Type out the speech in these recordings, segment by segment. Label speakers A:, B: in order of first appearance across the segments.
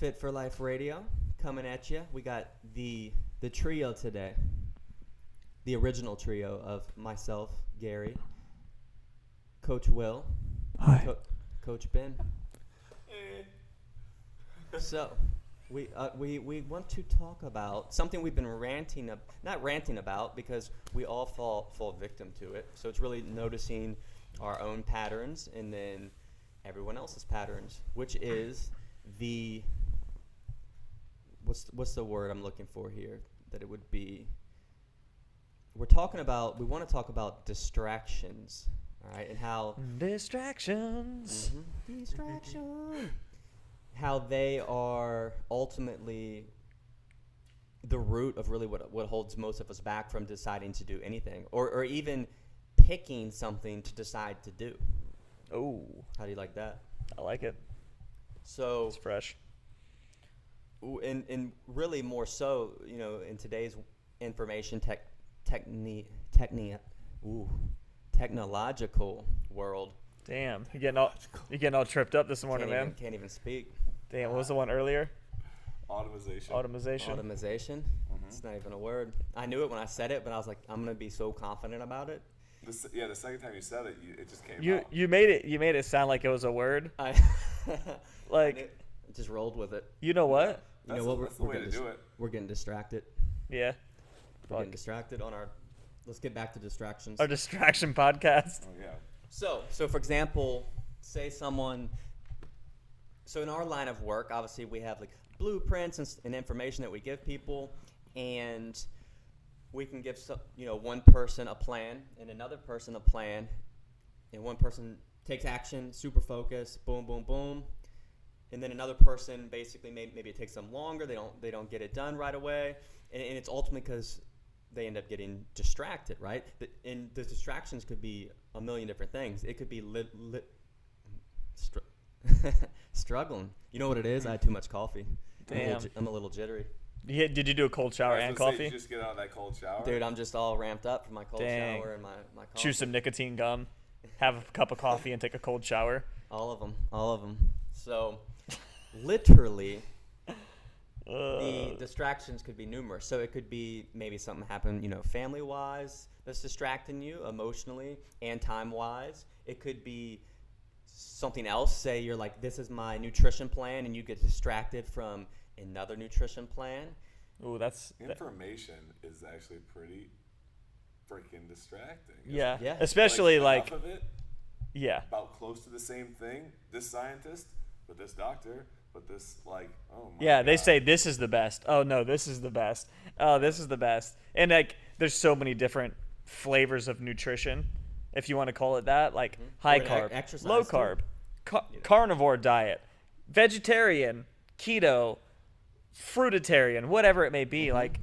A: Fit for Life Radio coming at you. We got the trio today. The original trio of myself, Gary, Coach Will,
B: Hi.
A: Coach Ben. So, we want to talk about something we've been not ranting about because we all fall victim to it. So it's really noticing our own patterns and then everyone else's patterns, which is the what's the word I'm looking for here? That it would be. We want to talk about distractions, all right, and how
B: distractions.
A: Distraction. How they are ultimately the root of really what holds most of us back from deciding to do anything, or even picking something to decide to do.
B: Oh,
A: How do you like that?
B: I like it.
A: So,
B: It's fresh.
A: and really more so, in today's information technological world.
B: Damn, you're getting all tripped up this morning, man.
A: Can't even speak.
B: Damn, what was the one earlier?
C: Automation.
A: Automation. It's not even a word. I knew it when I said it, but I was like, I'm gonna be so confident about it.
C: The second time you said it, it just came out.
B: You made it sound like it was a word. Like,
A: I just rolled with it.
B: you know what?
C: That's the way to do it.
A: We're getting distracted.
B: Yeah.
A: We're getting distracted on our. Let's get back to distractions.
B: Our distraction podcast.
C: Oh, yeah.
A: So for example, say someone. So in our line of work, obviously we have like blueprints and information that we give people, and we can give one person a plan and another person a plan, and one person takes action, super focused, boom, boom, boom, and then another person basically maybe it takes them longer. They don't get it done right away, and it's ultimately because they end up getting distracted, right? And the distractions could be a million different things. It could be struggling. You know what it is? I had too much coffee.
B: Damn.
A: I'm a little jittery.
B: Did you do a cold shower
C: I was
B: and
C: gonna say,
B: coffee?
C: Did you just get out of that cold shower?
A: Dude, I'm just all ramped up from my cold
B: Dang.
A: shower and my coffee.
B: Chew some nicotine gum, have a cup of coffee, and take a cold shower.
A: All of them. So, literally, the distractions could be numerous. So it could be maybe something happened, family-wise that's distracting you emotionally and time-wise. It could be something else. Say you're like, this is my nutrition plan, and you get distracted from another nutrition plan.
B: Ooh,
C: Information is actually pretty freaking distracting.
B: Yeah.
A: Yeah.
B: Especially
C: enough of it,
B: yeah.
C: about close to the same thing. This scientist, but this doctor, but this oh my
B: Yeah, they
C: God.
B: say this is the best. Oh no, this is the best. Oh, this is the best. And like, there's so many different flavors of nutrition, if you want to call it that. Like high
A: Or
B: carb,
A: exercise,
B: low
A: too.
B: carb, carnivore diet, vegetarian, keto, fruitarian, whatever it may be. Like,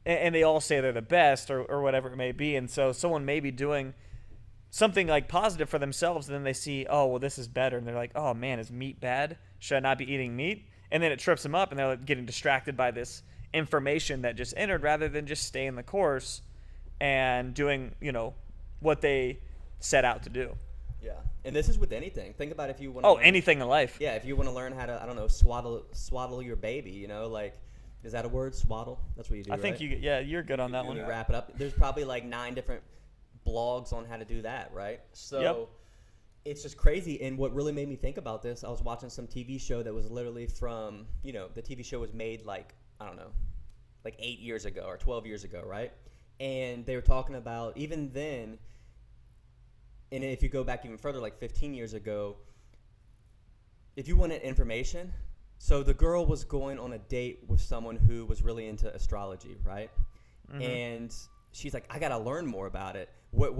B: and they all say they're the best or whatever it may be. And so someone may be doing something like positive for themselves, and then they see, oh, well, this is better, and they're like, oh man, is meat bad? Should I not be eating meat? And then it trips them up, and they're like getting distracted by this information that just entered, rather than just staying the course and doing what they set out to do.
A: Yeah, and this is with anything. Think about if you want.
B: Anything in life.
A: Yeah, if you want to learn how to, swaddle your baby, like, is that a word? Swaddle? That's what you do.
B: I think
A: right?
B: you're good on that
C: do
B: one.
A: You wrap it up. There's probably like 9 different blogs on how to do that, right? So
B: Yep.
A: It's just crazy. And what really made me think about this, I was watching some TV show that was literally from, the TV show was made like, I don't know, like 8 years ago or 12 years ago, right? And they were talking about even then, and if you go back even further, like 15 years ago, if you wanted information, so the girl was going on a date with someone who was really into astrology, right?
B: Mm-hmm.
A: And she's like, I got to learn more about it.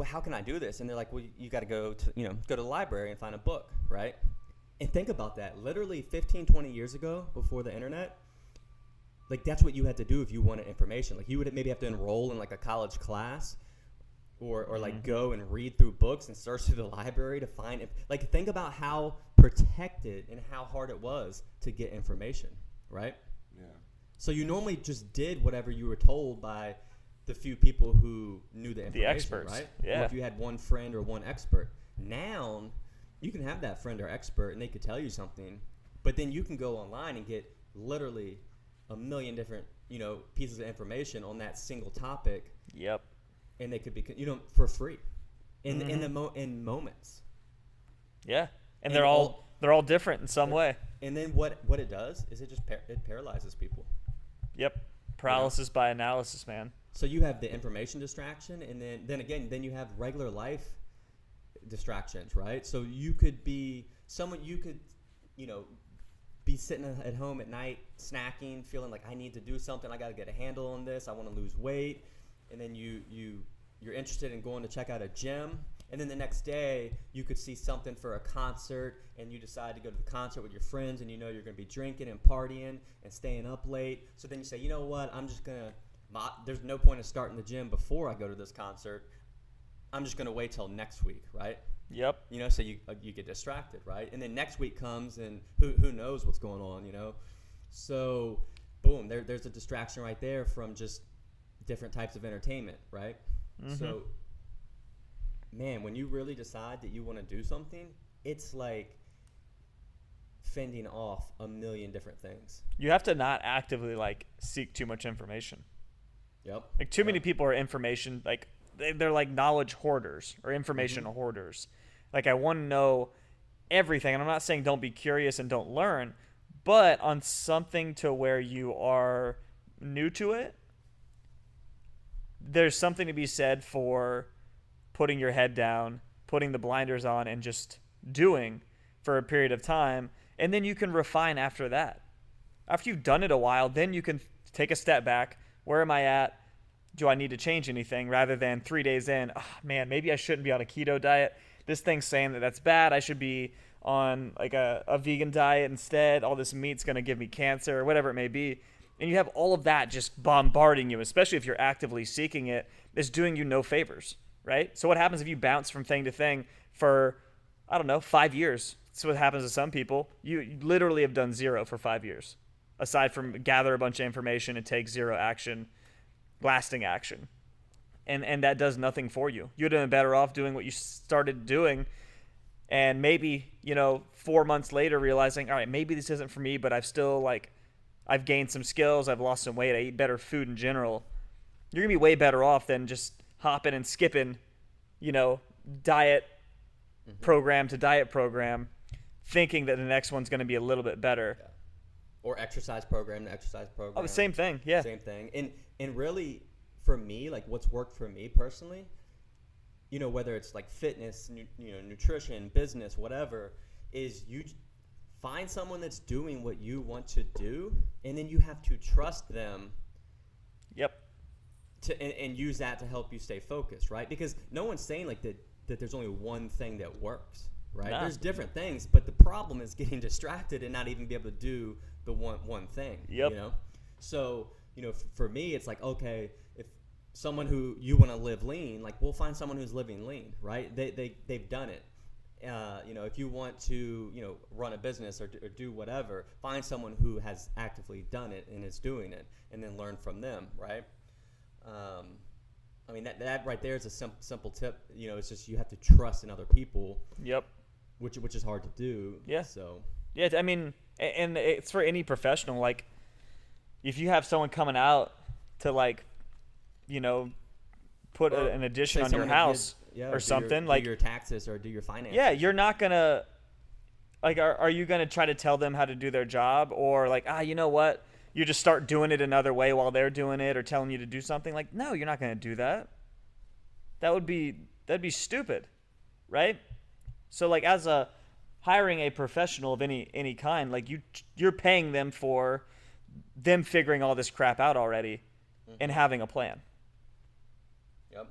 A: How can I do this? And they're like, well, you got to go to the library and find a book, right? And think about that. Literally 15, 20 years ago, before the internet, like that's what you had to do if you wanted information. Like you would maybe have to enroll in like a college class or like go and read through books and search through the library to find it. Like think about how protected and how hard it was to get information, right?
C: Yeah.
A: So you normally just did whatever you were told by the few people who knew the information,
B: experts,
A: right?
B: yeah.
A: Or if you had one friend or one expert. Now, you can have that friend or expert, and they could tell you something, but then you can go online and get literally a million different, pieces of information on that single topic,
B: Yep.
A: and they could be, for free in moments.
B: Yeah. And
A: And
B: they're all different in some way.
A: And then what it does is it just it paralyzes people.
B: Yep. Paralysis by analysis, man.
A: So you have the information distraction, and then you have regular life distractions, right? So you could be someone, be sitting at home at night snacking, feeling like I need to do something, I got to get a handle on this, I want to lose weight, and then you're interested in going to check out a gym, and then the next day you could see something for a concert, and you decide to go to the concert with your friends, and you're going to be drinking and partying and staying up late. So then you say, you know what, I'm just gonna there's no point in starting the gym before I go to this concert. I'm just going to wait till next week, right?
B: Yep.
A: So you get distracted, right? And then next week comes, and who knows what's going on, So, boom, there's a distraction right there from just different types of entertainment, right?
B: Mm-hmm.
A: So, man, when you really decide that you want to do something, it's like fending off a million different things.
B: You have to not actively seek too much information.
A: Yep.
B: Like too many people are information they're like knowledge hoarders or information
A: Mm-hmm.
B: hoarders. Like I want to know everything, and I'm not saying don't be curious and don't learn, but on something to where you are new to it, there's something to be said for putting your head down, putting the blinders on, and just doing for a period of time, and then you can refine after that. After you've done it a while, then you can take a step back. Where am I at? Do I need to change anything? Rather than 3 days in, oh, man, maybe I shouldn't be on a keto diet. This thing's saying that that's bad. I should be on a vegan diet instead. All this meat's going to give me cancer or whatever it may be. And you have all of that just bombarding you, especially if you're actively seeking it, is doing you no favors, right? So what happens if you bounce from thing to thing for, 5 years? That's what happens to some people. You literally have done zero for 5 years, aside from gather a bunch of information and take zero action, lasting action. And that does nothing for you. You'd have been better off doing what you started doing, and maybe, 4 months later realizing, all right, maybe this isn't for me, but I've still I've gained some skills, I've lost some weight, I eat better food in general. You're going to be way better off than just hopping and skipping, diet program to diet program, thinking that the next one's going to be a little bit better.
A: Yeah. Or exercise program to exercise program.
B: Oh, the same thing, yeah.
A: Same thing. And really, for me, what's worked for me personally, whether it's fitness, nutrition, business, whatever, is you find someone that's doing what you want to do, and then you have to trust them.
B: Yep.
A: And use that to help you stay focused, right? Because no one's saying that there's only one thing that works, right?
B: Nah.
A: There's different things, but the problem is getting distracted and not even be able to do the one thing.
B: Yep.
A: So for me, it's okay, if someone who you want to live lean, we'll find someone who's living lean, right? They've done it. If you want to run a business or do whatever, find someone who has actively done it and is doing it, and then learn from them, right? That right there is a simple tip. It's just you have to trust in other people.
B: Yep.
A: Which is hard to do.
B: Yeah.
A: So.
B: Yeah, and it's for any professional. If you have someone coming out to put an addition on your house or something,
A: do your taxes or do your finances.
B: Yeah, you're not gonna are you gonna try to tell them how to do their job, or you know what? You just start doing it another way while they're doing it, or telling you to do something. No, you're not going to do that. That'd be stupid, right? So as hiring a professional of any kind, you're paying them for them figuring all this crap out already and having a plan.
A: Yep.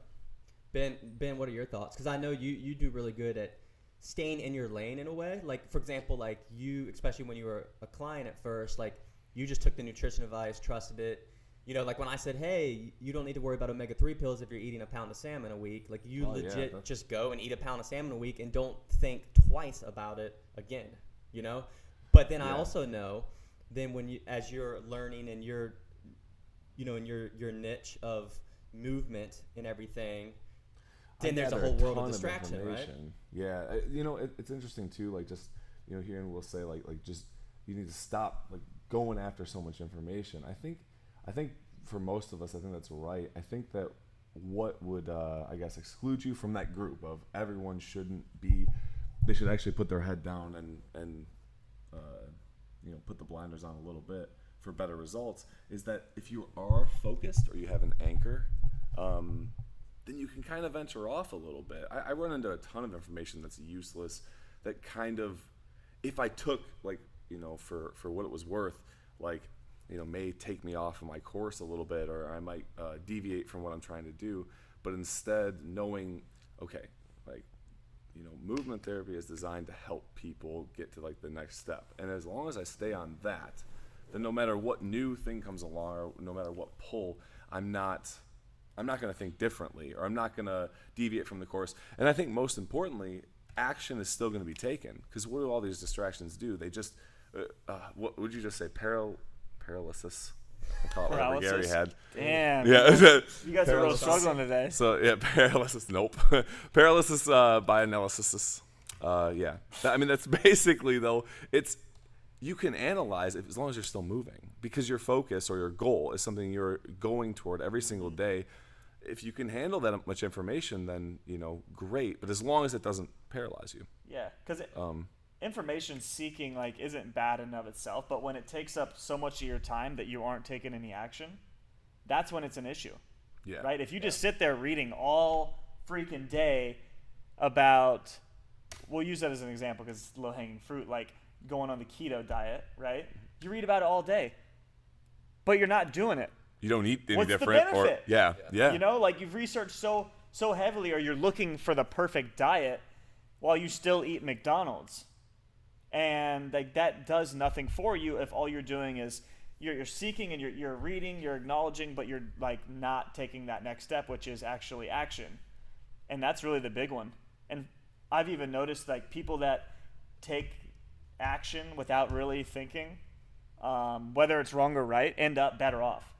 A: Ben, what are your thoughts? Because I know you do really good at staying in your lane in a way. For example, you, especially when you were a client at first, you just took the nutrition advice, trusted it. When I said, hey, you don't need to worry about omega-3 pills if you're eating a pound of salmon a week. You just go and eat a pound of salmon a week and don't think twice about it again, But then I also know then as you're learning and you're, in your niche of movement and everything, then there's a whole world of distraction, right?
C: Yeah. It's interesting too, just, hearing Will say, just, you need to stop going after so much information. I think for most of us, I think that's right. I think that what would I guess exclude you from that group of everyone shouldn't be, they should actually put their head down and put the blinders on a little bit for better results, is that if you are focused or you have an anchor, then you can kind of venture off a little bit. I run into a ton of information that's useless, that kind of, if I took, like, for what it was worth, like, may take me off of my course a little bit, or I might deviate from what I'm trying to do. But instead, knowing, okay, like, movement therapy is designed to help people get to, like, the next step. And as long as I stay on that, then no matter what new thing comes along, or no matter what pull, I'm not going to think differently, or I'm not going to deviate from the course. And I think most importantly, action is still going to be taken, because what do all these distractions do? They just, what would you just say? Paralysis. I call it whatever Gary had.
B: Damn.
C: Yeah.
B: You guys are really struggling today.
C: So yeah, paralysis. Nope. Paralysis by analysis. Yeah. I mean, that's basically, though, it's, you can analyze it as long as you're still moving, because your focus or your goal is something you're going toward every single day. If you can handle that much information, then, great. But as long as it doesn't paralyze you.
B: Yeah, because information seeking, like, isn't bad in and of itself, but when it takes up so much of your time that you aren't taking any action, that's when it's an issue.
C: Yeah.
B: Right? If you just sit there reading all freaking day about, we'll use that as an example because it's low-hanging fruit, like going on the keto diet, right? You read about it all day, but you're not doing it.
C: You don't eat any
B: What's the
C: different.
B: benefit?
C: Yeah.
B: Like, you've researched so heavily, or you're looking for the perfect diet while you still eat McDonald's. And, like, that does nothing for you if all you're doing is you're seeking and you're reading, you're acknowledging, but you're, like, not taking that next step, which is actually action. And that's really the big one. And I've even noticed, like, people that take action without really thinking, whether it's wrong or right, end up better off.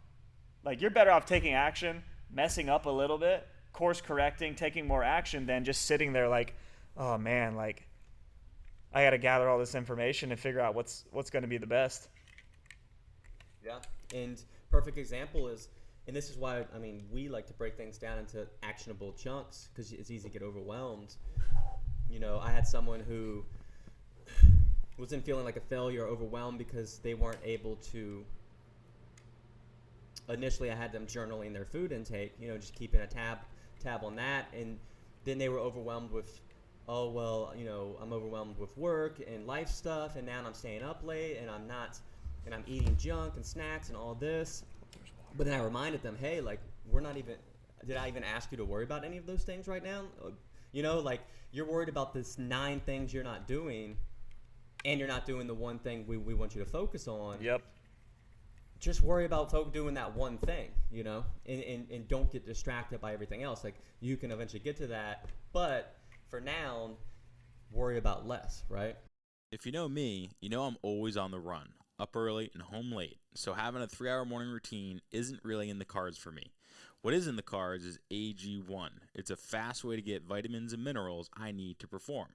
B: Like, you're better off taking action, messing up a little bit, course correcting, taking more action than just sitting there like, oh man, like, I got to gather all this information and figure out what's going to be the best.
A: Yeah, and perfect example is, and this is why, I mean, we like to break things down into actionable chunks, because it's easy to get overwhelmed. I had someone who wasn't feeling like a failure or overwhelmed because they weren't able to, initially I had them journaling their food intake, just keeping a tab on that, and then they were overwhelmed with, oh, well, I'm overwhelmed with work and life stuff, and now I'm staying up late, and I'm eating junk and snacks and all this. But then I reminded them, hey, like, did I even ask you to worry about any of those things right now? Like, you're worried about this 9 things you're not doing, and you're not doing the one thing we want you to focus on.
B: Yep.
A: Just worry about doing that one thing, and don't get distracted by everything else. Like, you can eventually get to that, but for now, worry about less, right?
D: If you know me, you know I'm always on the run, up early and home late, so having a 3-hour morning routine isn't really in the cards for me. What is in the cards is AG1. It's a fast way to get vitamins and minerals I need to perform.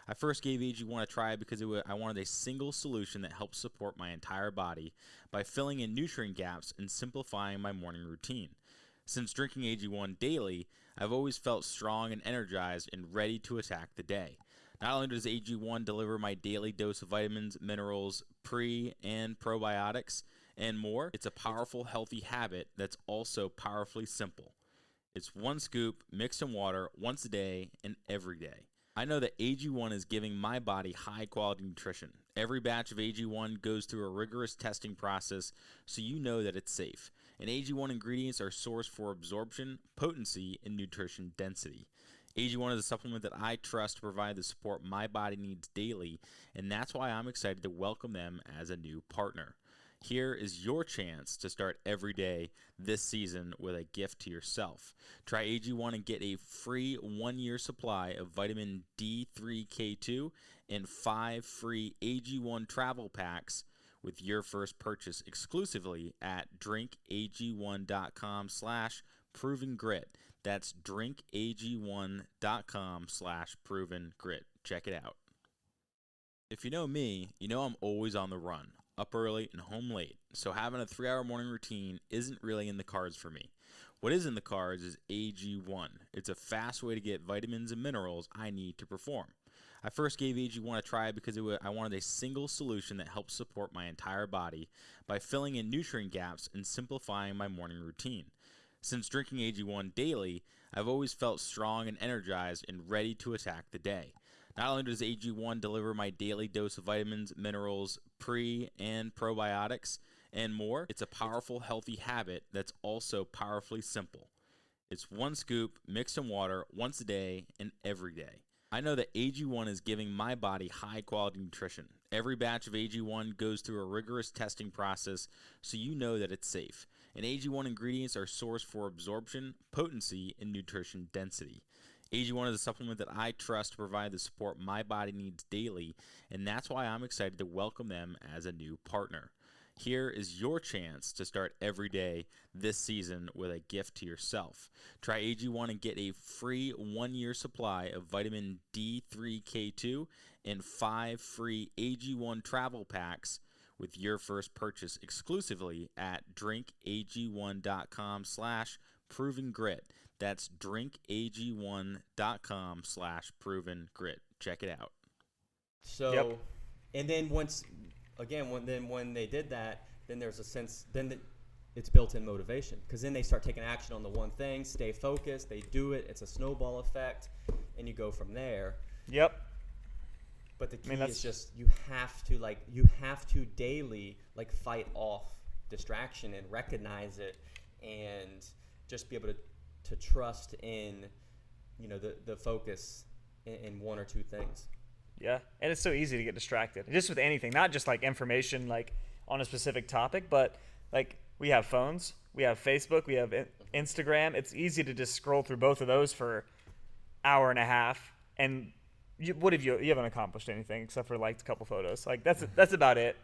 D: I first gave AG1 a try because I wanted a single solution that helps support my entire body by filling in nutrient gaps and simplifying my morning routine. Since drinking AG1 daily, I've always felt strong and energized and ready to attack the day. Not only does AG1 deliver my daily dose of vitamins, minerals, pre- and probiotics, and more, it's a powerful, healthy habit that's also powerfully simple. It's 1 scoop mixed in water once a day and every day. I know that AG1 is giving my body high-quality nutrition. Every batch of AG1 goes through a rigorous testing process, so you know that it's safe. And AG1 ingredients are sourced for absorption, potency, and nutrition density. AG1 is a supplement that I trust to provide the support my body needs daily, and that's why I'm excited to welcome them as a new partner. Here is your chance to start every day this season with a gift to yourself. Try AG1 and get a free 1-year supply of vitamin D3K2 and 5 free AG1 travel packs with your first purchase exclusively at drinkag1.com/provengrit. That's drinkag1.com/provengrit. Check it out. If you know me, you know I'm always on the run, up early and home late, so having a 3-hour morning routine isn't really in the cards for me. What is in the cards is AG1. It's a fast way to get vitamins and minerals I need to perform. I first gave AG1 a try because I wanted a single solution that helps support my entire body by filling in nutrient gaps and simplifying my morning routine. Since drinking AG1 daily, I've always felt strong and energized and ready to attack the day. Not only does AG1 deliver my daily dose of vitamins, minerals, pre- and probiotics, and more, it's a powerful, healthy habit that's also powerfully simple. It's one scoop mixed in water once a day and every day. I know that AG1 is giving my body high-quality nutrition. Every batch of AG1 goes through a rigorous testing process, so you know that it's safe. And AG1 ingredients are sourced for absorption, potency, and nutrition density. AG1 is a supplement that I trust to provide the support my body needs daily, and that's why I'm excited to welcome them as a new partner. Here is your chance to start every day this season with a gift to yourself. Try AG1 and get a free 1-year supply of vitamin D3K2 and 5 free AG1 travel packs with your first purchase exclusively at drinkag1.com/provengrit. That's drinkag1.com/provengrit. Check it out.
A: So,
B: Yep.
A: and then when they did that, then there's a sense, it's built-in motivation, because then they start taking action on the one thing, stay focused, they do it, it's a snowball effect, and you go from there.
B: Yep.
A: But the key
B: that's-
A: is just you have to daily fight off distraction and recognize it, and just be able to trust in the focus in one or two things.
B: Yeah, and it's so easy to get distracted. Just with anything, not just information on a specific topic, but we have phones, we have Facebook, we have Instagram. It's easy to just scroll through both of those for hour and a half, and you haven't accomplished anything except for liked a couple photos. That's about it.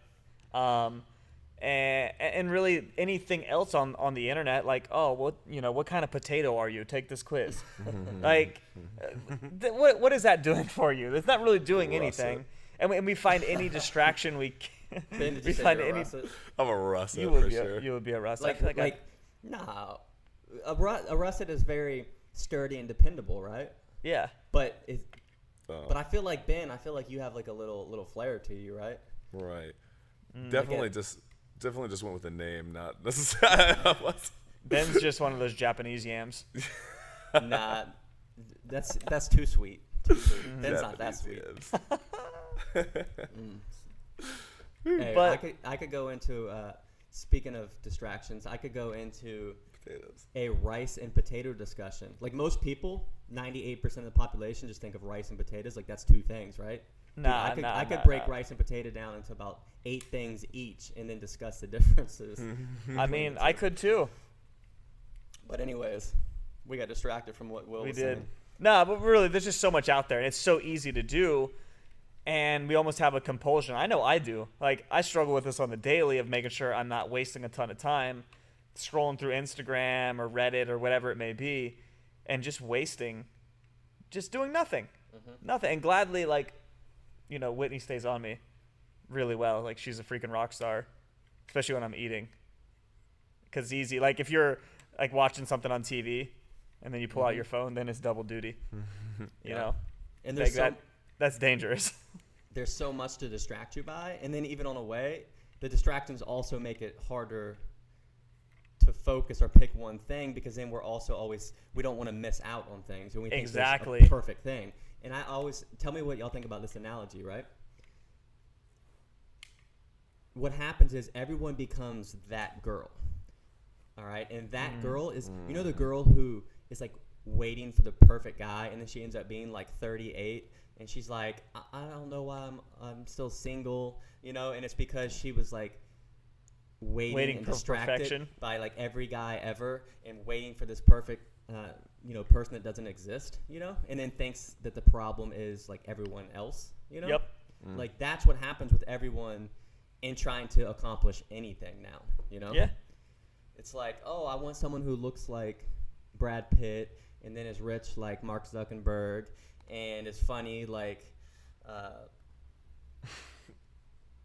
B: And really anything else on the internet, what kind of potato are you? Take this quiz. What is that doing for you? It's not really doing anything. And we find any distraction we
A: Ben, did
B: we
A: you say
B: find
A: you're a
B: any.
A: russet?
C: I'm a russet
B: You
C: for
B: would be.
C: sure.
B: You would be a russet.
A: No, a russet is very sturdy and dependable, right?
B: Yeah.
A: But
C: Oh,
A: but I feel like Ben, you have a little flair to you, right?
C: right.
B: Mm,
C: Definitely just went with the name, not necessarily.
B: Ben's just one of those Japanese yams.
A: Nah, that's too sweet. Too sweet. Ben's not that sweet. Hey,
B: But-
A: I could go into speaking of distractions, I could go into
C: Potatoes.
A: a rice and potato discussion. Most people, 98% of the population just think of rice and potatoes that's two things, right? Dude, I could break rice and potato down into about 8 things each and then discuss the differences.
B: I mean, I could too.
A: But anyways, we got distracted from what Will
B: We
A: was
B: did.
A: saying.
B: No, but really, there's just so much out there, and it's so easy to do, and we almost have a compulsion. I know I do. I struggle with this on the daily of making sure I'm not wasting a ton of time scrolling through Instagram or Reddit or whatever it may be, and just doing nothing. Nothing. And gladly, Whitney stays on me really well. She's a freaking rock star, especially when I'm eating. Because it's easy. If you're watching something on TV and then you pull out your phone, then it's double duty. You know?
A: And there's
B: That's dangerous.
A: there's so much to distract you by, and then even on a way, the distractions also make it harder to focus or pick one thing, because then we're also we don't want to miss out on things, and we think
B: Exactly.
A: there's a perfect thing. And I always tell me what y'all think about this analogy, right? What happens is everyone becomes that girl, all right? And that girl is, the girl who is waiting for the perfect guy, and then she ends up being 38, and she's like, I don't know why I'm still single, and it's because she was waiting and
B: for
A: distracted
B: perfection.
A: by every guy ever, and waiting for this perfect person that doesn't exist, and then thinks that the problem is everyone else,
B: Yep.
A: that's what happens with everyone in trying to accomplish anything now,
B: Yeah.
A: It's oh, I want someone who looks like Brad Pitt and then is rich like Mark Zuckerberg and is funny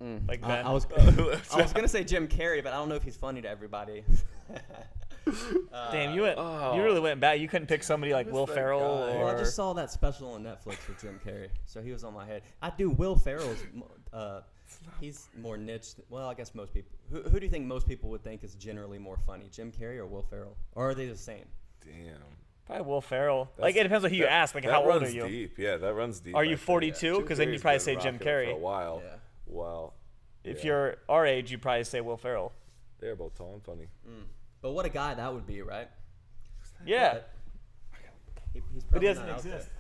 B: Like Ben.
A: I was gonna say Jim Carrey, but I don't know if he's funny to everybody.
B: Damn, you really went back. You couldn't pick somebody like Will
C: that
B: Ferrell
C: guy.
B: or
A: Well, I just saw that special on Netflix with Jim Carrey, so he was on my head. I do. Will Ferrell's, he's more niche. Well, I guess most people. Who do you think most people would think is generally more funny, Jim Carrey or Will Ferrell, or are they the same?
C: Damn.
B: probably Will Ferrell. Like it depends on who you ask. Like
C: that
B: how old are
C: runs
B: you?
C: Deep. Yeah, that runs deep.
B: Are you
C: I think.
B: 42?
C: Jim
B: Because then you
C: Carrey's
B: probably
C: been
B: say Jim
C: rocking it
B: Carrey.
C: for a while.
A: Yeah.
C: Wow.
B: If
C: Yeah.
B: you're our age, you probably say Will Ferrell.
C: They're both tall and funny.
A: But what a guy that would be, right?
B: Yeah,
A: He's
B: but he
A: probably
B: doesn't
A: not out there.
B: exist.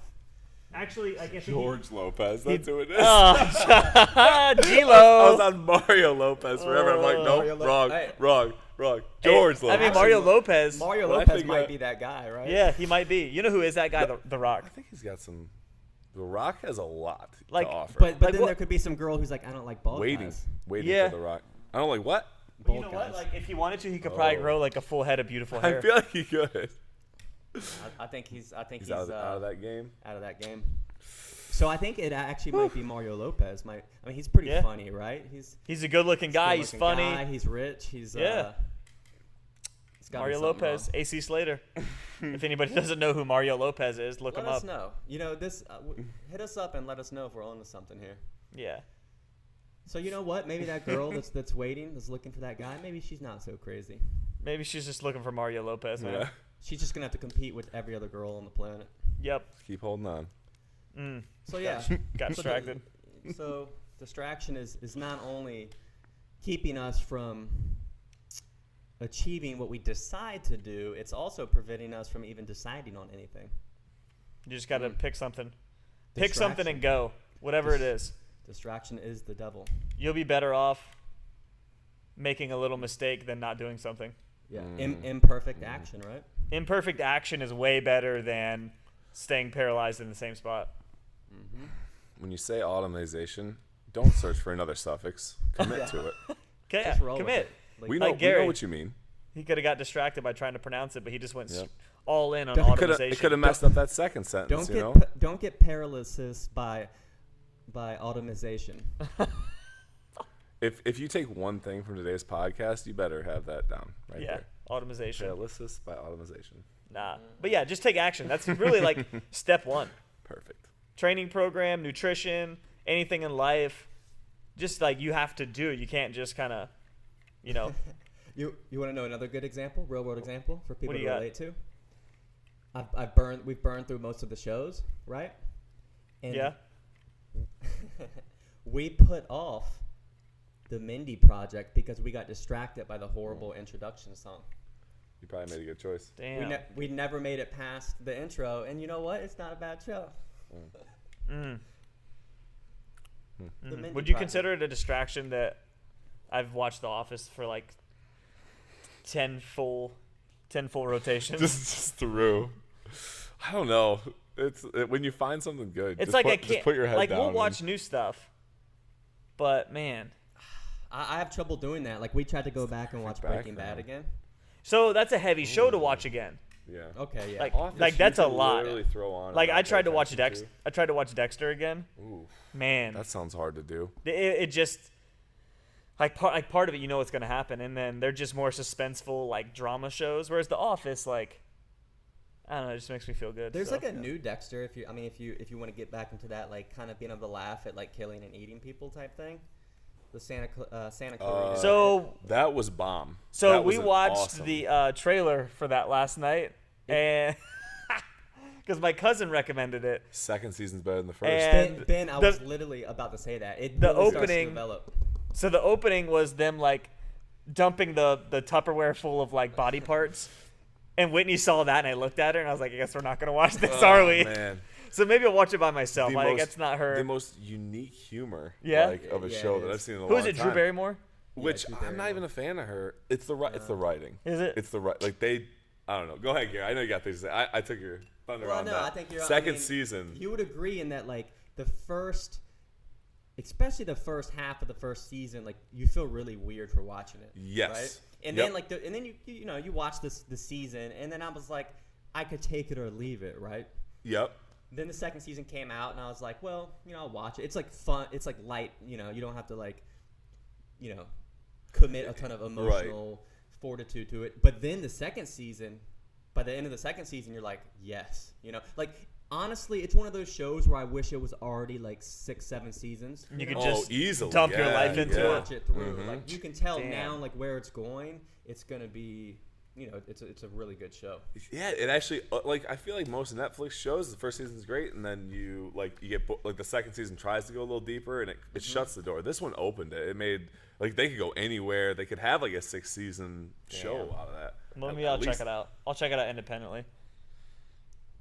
B: Actually, I guess
C: George Lopez. That's who it is.
B: Oh, G-Lo.
C: I was on Mario Lopez forever. I'm like,
A: Mario
C: nope,
A: Lo-
C: wrong,
A: Hey.
C: wrong.
B: Hey,
C: George Lopez.
B: I mean, Mario Lopez.
A: Mario
C: Well, I
A: Lopez
C: think
A: might
C: that-
A: be that guy, right?
B: Yeah, he might be. You know who is that guy? The Rock.
C: I think he's got some. The Rock has a lot
B: Like,
C: to offer.
A: But
B: Like
A: then
B: what-
A: there could be some girl who's like, I don't like bald
C: waiting
A: guys.
B: Yeah.
C: for The Rock. I don't like what?
B: But you
A: Bald
B: know what?
A: guys.
B: Like, if he wanted to, he could probably
C: Oh.
B: grow like a full head of beautiful hair.
C: I feel like he could.
A: I think he's
C: He's out of that game.
A: out of that game. So I think it actually might be Mario Lopez. I mean, he's pretty
B: Yeah.
A: funny, right?
B: He's a good-looking guy. He's
A: good-looking
B: funny.
A: guy, he's rich. He's
B: Yeah.
A: he's gotta be
B: Mario
A: something
B: Lopez,
A: wrong.
B: AC Slater. If anybody doesn't know who Mario Lopez is, look
A: Let
B: him
A: us
B: up.
A: know. You know this. Hit us up and let us know if we're on to something here.
B: Yeah.
A: So you know what? Maybe that girl that's waiting, that's looking for that guy. Maybe she's not so crazy.
B: Maybe she's just looking for Mario Lopez, man.
C: Yeah.
A: She's just gonna have to compete with every other girl on the planet.
B: Yep.
C: Keep holding on.
A: So yeah,
B: Got
A: So
B: distracted.
A: So distraction is not only keeping us from achieving what we decide to do, it's also preventing us from even deciding on anything.
B: You just got to pick something. Pick something
A: Distraction.
B: and go. Whatever it is.
A: Distraction is the devil.
B: You'll be better off making a little mistake than not doing something.
A: Yeah, imperfect action, right?
B: Imperfect action is way better than staying paralyzed in the same spot.
C: When you say automation, don't search for another suffix. Commit to it.
B: Okay,
A: Just roll with
B: commit.
A: it. Like,
C: We know,
B: Like
C: we
B: Gary.
C: know what you mean.
B: He could have got distracted by trying to pronounce it, but he just went
C: Yep.
B: all in on
A: Don't-
B: automation.
C: It could have messed up that second sentence,
A: don't
C: you
A: get
C: know?
A: don't get paralysis by automation.
C: If you take one thing from today's podcast, you better have that down right
B: Yeah,
C: there.
B: automation.
C: Paralysis by automation.
B: Nah. But yeah, just take action. That's really like step one.
C: Perfect.
B: Training program, nutrition, anything in life. Just like you have to do. You can't just kind of, you know.
A: You want to know another good example, real world example for people
B: do
A: to
B: you got?
A: relate to? We've burned through most of the shows, right? And
B: Yeah.
A: we put off the Mindy project because we got distracted by the horrible introduction song.
C: You probably made a good choice.
B: Damn.
A: We never made it past the intro, and you know what? It's not a bad show.
B: Mm.
A: The Mindy
B: Would you
A: project.
B: consider it a distraction that I've watched The Office for like 10 full rotations?
C: just through. I don't know. When you find something good,
B: It's
C: just
B: like
C: put,
B: I can't.
C: just put your head
B: like
C: down.
B: we'll
C: and-
B: watch new stuff, but man.
A: I have trouble doing that. Like we tried to go back and watch
C: back
A: Breaking
C: now.
A: Bad again.
B: So that's a heavy show to watch again.
C: Yeah.
A: Okay, yeah.
B: Like-
C: Office,
B: that's
C: you
B: a
C: can
B: lot.
C: literally throw on and
B: Like
C: not
B: I
C: pay
B: tried to watch
C: attention
B: Dexter. I tried to watch Dexter again.
C: to. Ooh,
B: Man,
C: that sounds hard to do.
B: it just like part of it, you know what's gonna happen, and then they're just more suspenseful like drama shows. Whereas The Office, like I don't know, it just makes me feel good.
A: There's
B: so.
A: like a new Dexter. If you want to get back into that, like kind of being able to laugh at like killing and eating people type thing. The Santa Clarita.
B: So
C: That was bomb.
B: So
C: That
B: we
C: was
B: watched
C: awesome.
B: the trailer for that last night, and because my cousin recommended it.
C: Second season's better than the first.
B: And
A: Ben, I
B: the-
A: was literally about to say that. It
B: the
A: really starts to
B: opening-
A: develop.
B: So the opening was them like dumping the Tupperware full of like body parts, and Whitney saw that, and I looked at her, and I was like, I guess we're not gonna watch this, are we?
C: Man.
B: So maybe I'll watch it by myself.
C: The
B: Like
C: most-
B: it's not her.
C: The most unique humor
B: Yeah?
C: like, of a
A: Yeah,
C: show
A: it
C: that
A: is.
C: I've seen in a
B: Who
C: long
B: is it?
C: time.
B: Drew Barrymore?
C: Which
A: Drew
C: I'm not
A: Barrymore.
C: even a fan of her. It's the it's the writing.
B: Is it?
C: It's the right. Like they. I don't know. Go ahead, Gary. I know you got things to say. I took your thunder
A: Well,
C: on
A: no,
C: that.
A: I think you're
C: Second
A: I mean,
C: season.
A: You would agree in that like the first, especially the first half of the first season, like you feel really weird for watching it.
C: Yes.
A: Right? And
C: Yep.
A: then like and then you watch the season, and then I was like, I could take it or leave it, right?
C: Yep.
A: Then the second season came out, and I was like, well, I'll watch it. It's like fun. It's like light. You don't have to like commit a ton of emotional fortitude to it. But then the second season, by the end of the second season, you're like, yes, like. Honestly, it's one of those shows where I wish it was already like 6-7 seasons.
B: You could
C: Oh,
B: just
C: easily.
B: dump your
C: Yeah,
B: life
C: yeah.
B: into it.
A: Watch it through.
C: Mhm.
A: Like you can tell
B: Damn.
A: now, like where it's going. It's gonna be, it's a really good show.
C: Yeah, it actually like I feel like most Netflix shows, the first season's great, and then you get like the second season tries to go a little deeper, and it shuts the door. This one opened it. It made like they could go anywhere. They could have like a 6-season show out of that.
B: Maybe
C: At
B: I'll check
C: least-
B: it out. I'll check it out independently.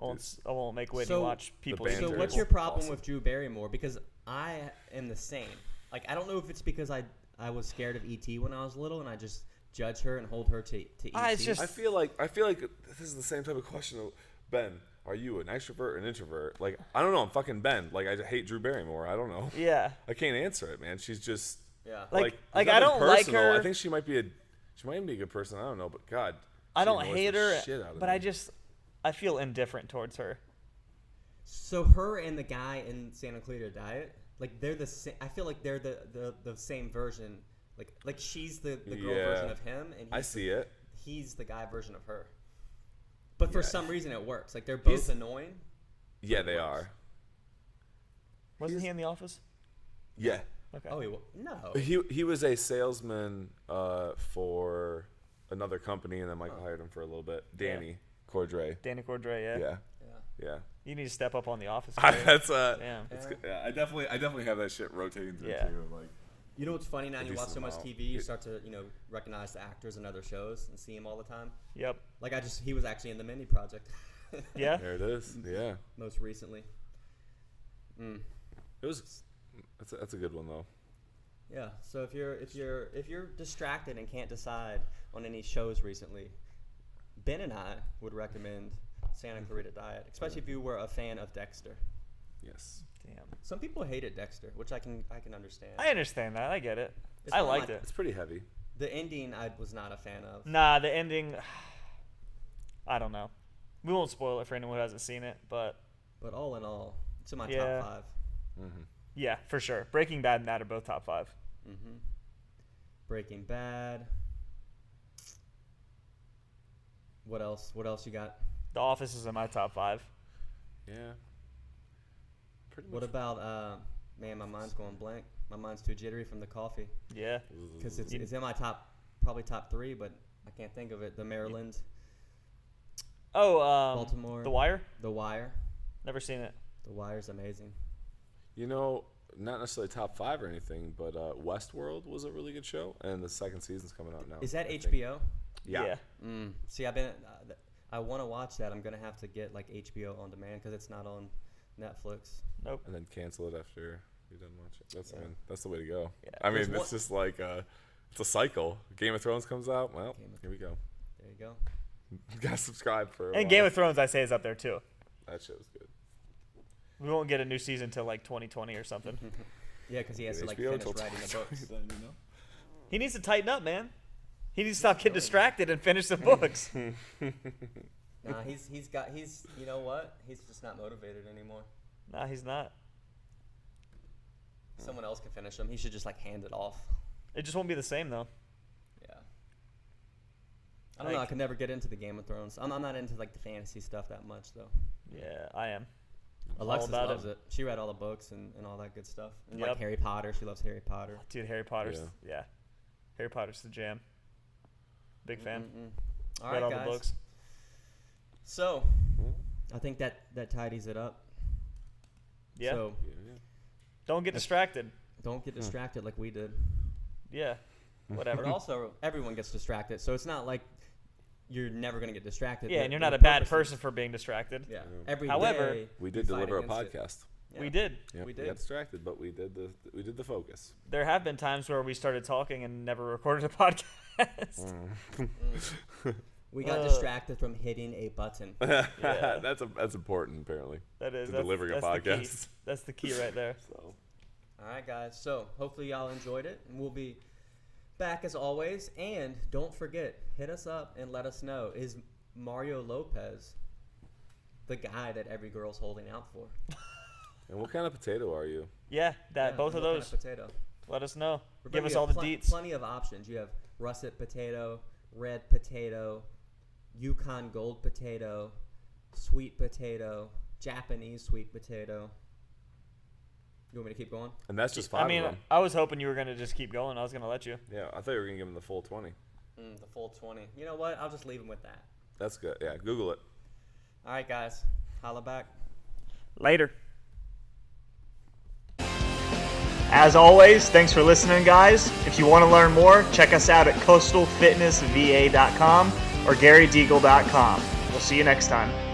B: I won't make Whitney
A: So-
B: watch people.
C: The
B: eat
A: So
C: banter
A: what's
C: is
A: your problem
C: awesome.
A: with Drew Barrymore? Because I am the same. Like I don't know if it's because I was scared of ET when I was little, and I just judge her and hold her to ET.
B: It's just-
C: I feel like this is the same type of question. Ben, are you an extrovert or an introvert? Like I don't know. I'm fucking Ben. Like I hate Drew Barrymore. I don't know.
B: Yeah.
C: I can't answer it, man. She's just
A: yeah.
B: Like,
C: there's
B: I
C: nothing
B: don't like
C: personal.
B: her.
C: I think she might be a good person. I don't know, but God,
B: I
C: she
B: don't
C: annoys
B: hate
C: the
B: her,
C: shit out of
B: but
C: me.
B: I feel indifferent towards her.
A: So her and the guy in Santa Clarita Diet, like they're the same. I feel like they're the same version. Like she's the girl
C: Yeah.
A: version of him, and
C: I see it.
A: he's the guy version of her. But for
C: Yeah.
A: some reason it works. Like they're both
C: He's-
A: annoying.
C: Yeah, they are.
B: Wasn't he in the office?
C: Yeah.
B: Okay.
A: Oh, no.
C: He was a salesman for another company, and then Michael hired him for a little bit. Danny Cordray.
B: Danny Cordray, yeah.
C: Yeah.
A: Yeah.
C: Yeah.
B: You need to step up on the office.
C: That's
B: Damn.
C: it's good. Yeah, I definitely have that shit rotating through
B: Yeah.
C: too. Like
A: You know what's funny now? You watch so much
C: decent
A: TV, you
C: amount.
A: start to recognize the actors in other shows and see them all the time.
B: Yep.
A: Like he was actually in the Mindy Project.
B: Yeah.
C: there it is. Yeah.
A: Most recently.
C: It was. That's a good one though.
A: Yeah. So if you're distracted and can't decide on any shows recently, Ben and I would recommend Santa Clarita Diet, especially if you were a fan of Dexter.
C: Yes.
B: Damn.
A: Some people hated Dexter, which I can understand.
B: I understand that. I get it.
A: It's
B: I
A: not
B: liked
A: my-
B: it.
C: It's pretty heavy.
A: The ending I was not a fan of.
B: Nah, the ending. I don't know. We won't spoil it for anyone who hasn't seen it, but
A: But all in all, it's in my
B: Yeah.
A: top 5.
B: yeah, for sure. Breaking Bad and that are both top 5.
A: Breaking Bad. What else? What else you got?
B: The Office is in my top 5.
C: Yeah. Pretty
A: What
C: much.
A: about man, my mind's going blank. My mind's too jittery from the coffee
B: Yeah.
A: because it's in my probably top 3, but I can't think of it. The Maryland,
B: Oh,
A: Baltimore,
B: The Wire.
A: The Wire.
B: Never seen it.
A: The Wire's amazing.
C: Not necessarily top 5 or anything, but Westworld was a really good show, and the second season's coming out now.
A: Is that
C: I think.
A: HBO?
C: Yeah.
A: See, I want to watch that. I'm gonna have to get like HBO on demand because it's not on Netflix.
B: Nope.
C: And then cancel it after you're done watching.
A: Yeah.
C: That's the way to go.
B: Yeah.
C: I mean,
A: There's
C: it's
A: one-
C: just like it's a cycle. Game of Thrones comes out. Well, here we go.
A: There you go.
C: Gotta subscribe for.
B: And Game of Thrones, I say, is up there too.
C: That shit was good.
B: We won't get a new season till like 2020 or something.
A: Yeah, because he has to like
C: HBO
A: finish
C: till
A: writing the books.
C: 2020,
B: He needs to tighten up, man. He needs to stop getting distracted and finish the books.
A: Nah, he's you know what? He's just not motivated anymore.
B: Nah, he's not.
A: Someone else can finish him. He should just like hand it off.
B: It just won't be the same though.
A: Yeah. I don't know. I
B: Like-
A: could never get into the Game of Thrones. I'm not into like the fantasy stuff that much though.
B: Yeah, I am.
A: Alexis
B: about
A: loves
B: it. it.
A: She read all the books and all that good stuff. And
B: Yep.
A: like Harry Potter. She loves Harry Potter.
B: Dude, Harry Potter's yeah. Harry Potter's the jam. Big fan.
A: All
B: Read
A: right,
B: all
A: guys.
B: the books.
A: So, I think that tidies it up.
B: Yeah.
A: So
C: Yeah.
B: Don't get distracted.
A: don't get distracted like we did.
B: Yeah.
A: But
B: Whatever.
A: also, everyone gets distracted. So it's not like you're never gonna get distracted.
B: Yeah,
A: The-
B: and you're
A: the
B: not a bad
A: purpose is-
B: person for being distracted.
A: Yeah. Every
B: However,
A: day
C: We did
A: fight
C: deliver a
A: against it.
C: podcast.
A: Yeah.
B: We did.
C: Yep,
A: We
C: We
A: did.
C: got distracted, but we did the focus.
B: There have been times where we started talking and never recorded a podcast.
A: We got
B: Uh,
A: distracted from hitting a button.
B: Yeah.
C: That's important apparently.
B: That is
C: To
B: that's,
C: delivering a
B: that's the key.
C: podcast.
B: That's the key right there.
C: So
A: All right, guys. So hopefully y'all enjoyed it, and we'll be back as always. And don't forget, hit us up and let us know, is Mario Lopez the guy that every girl's holding out for?
C: and what kind of potato are you?
B: Yeah, that
A: Yeah,
B: both of
A: what kind
B: those.
A: potato.
B: Let us know. Give us
A: You have
B: all the deets.
A: Plenty of options. You have russet potato, red potato, Yukon gold potato, sweet potato, Japanese sweet potato. You want me to keep going?
C: And that's just 5
B: I mean,
C: of them.
B: I was hoping you were going to just keep going. I was going to let you.
C: Yeah, I thought you were gonna give them the full 20.
A: The full 20. You know what? I'll just leave them with that.
C: That's good. Yeah, Google it.
A: All right, guys. Holla back.
B: Later. As always, thanks for listening, guys. If you want to learn more, check us out at coastalfitnessva.com or garydeagle.com. We'll see you next time.